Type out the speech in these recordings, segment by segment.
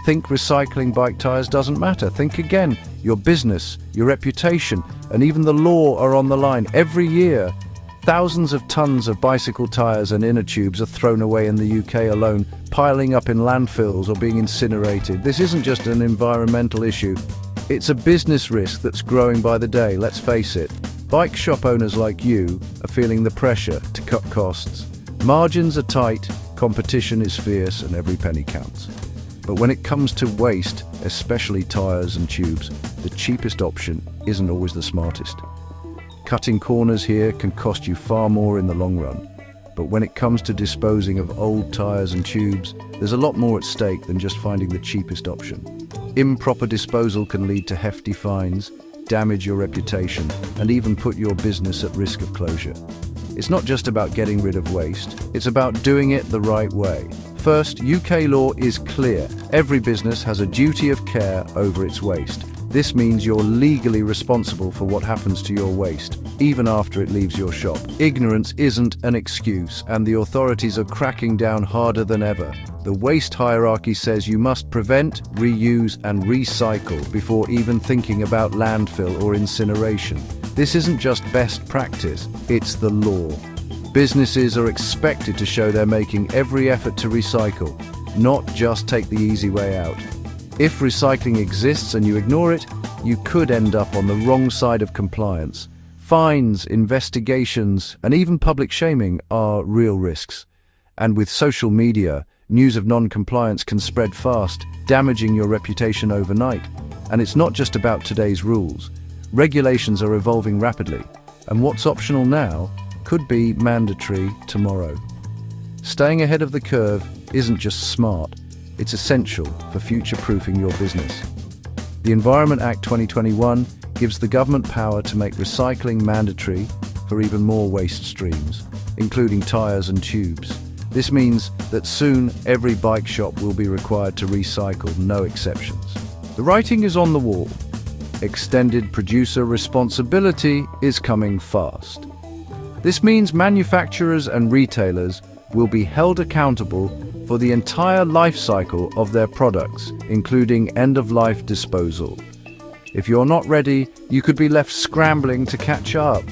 think recycling bike tires doesn't matter. Think again. Your business, your reputation, and even the law are on the line. Every year, thousands of tons of bicycle tires and inner tubes are thrown away in the UK alone, piling up in landfills or being incinerated. This isn't just an environmental issue. It's a business risk that's growing by the day, let's face it. Bike shop owners like you are feeling the pressure to cut costs. Margins are tight, competition is fierce, and every penny counts. But when it comes to waste, especially tires and tubes, the cheapest option isn't always the smartest. Cutting corners here can cost you far more in the long run. But when it comes to disposing of old tires and tubes, there's a lot more at stake than just finding the cheapest option. Improper disposal can lead to hefty fines, damage your reputation, and even put your business at risk of closure. It's not just about getting rid of waste, it's about doing it the right way. First, UK law is clear. Every business has a duty of care over its waste. This means you're legally responsible for what happens to your waste, even after it leaves your shop. Ignorance isn't an excuse, and the authorities are cracking down harder than ever. The waste hierarchy says you must prevent, reuse, and recycle before even thinking about landfill or incineration. This isn't just best practice, it's the law. Businesses are expected to show they're making every effort to recycle, not just take the easy way out. If recycling exists and you ignore it, you could end up on the wrong side of compliance. Fines, investigations, and even public shaming are real risks. And with social media, news of non-compliance can spread fast, damaging your reputation overnight. And it's not just about today's rules. Regulations are evolving rapidly, and what's optional now could be mandatory tomorrow. Staying ahead of the curve isn't just smart, it's essential for future-proofing your business. The Environment Act 2021 gives the government power to make recycling mandatory for even more waste streams, including tires and tubes. This means that soon every bike shop will be required to recycle, no exceptions. The writing is on the wall. Extended producer responsibility is coming fast. This means manufacturers and retailers will be held accountable for the entire life cycle of their products, including end-of-life disposal. If you're not ready, you could be left scrambling to catch up.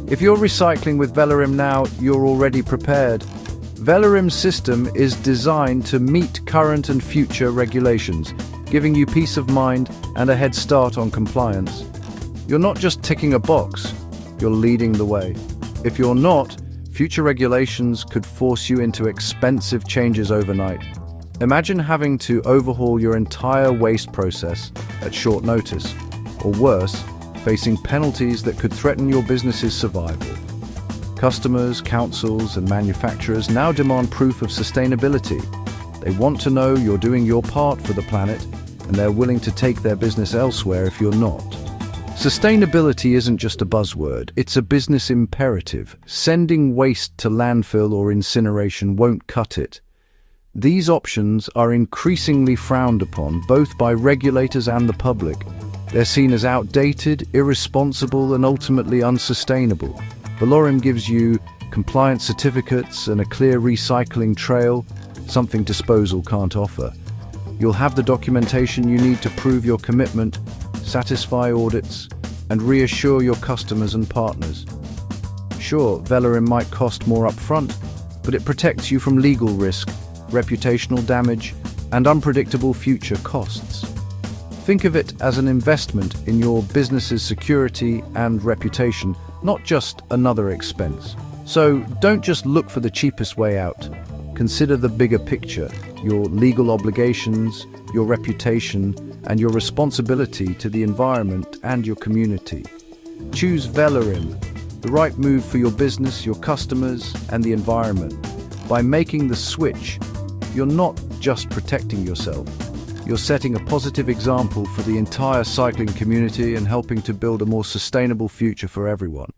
If you're recycling with Velorim now, you're already prepared. Velorim's system is designed to meet current and future regulations, giving you peace of mind and a head start on compliance. You're not just ticking a box, you're leading the way. If you're not, future regulations could force you into expensive changes overnight. Imagine having to overhaul your entire waste process at short notice, or worse, facing penalties that could threaten your business's survival. Customers, councils, and manufacturers now demand proof of sustainability. They want to know you're doing your part for the planet, and they're willing to take their business elsewhere if you're not. Sustainability isn't just a buzzword, it's a business imperative. Sending waste to landfill or incineration won't cut it. These options are increasingly frowned upon, both by regulators and the public. They're seen as outdated, irresponsible, and ultimately unsustainable. Velorim gives you compliance certificates and a clear recycling trail, something disposal can't offer. You'll have the documentation you need to prove your commitment, satisfy audits, and reassure your customers and partners. Sure, Velorim might cost more upfront, but it protects you from legal risk, reputational damage, and unpredictable future costs. Think of it as an investment in your business's security and reputation, not just another expense. So don't just look for the cheapest way out. Consider the bigger picture, your legal obligations, your reputation, and your responsibility to the environment and your community. Choose Velorim, the right move for your business, your customers, and the environment. By making the switch, you're not just protecting yourself. You're setting a positive example for the entire cycling community and helping to build a more sustainable future for everyone.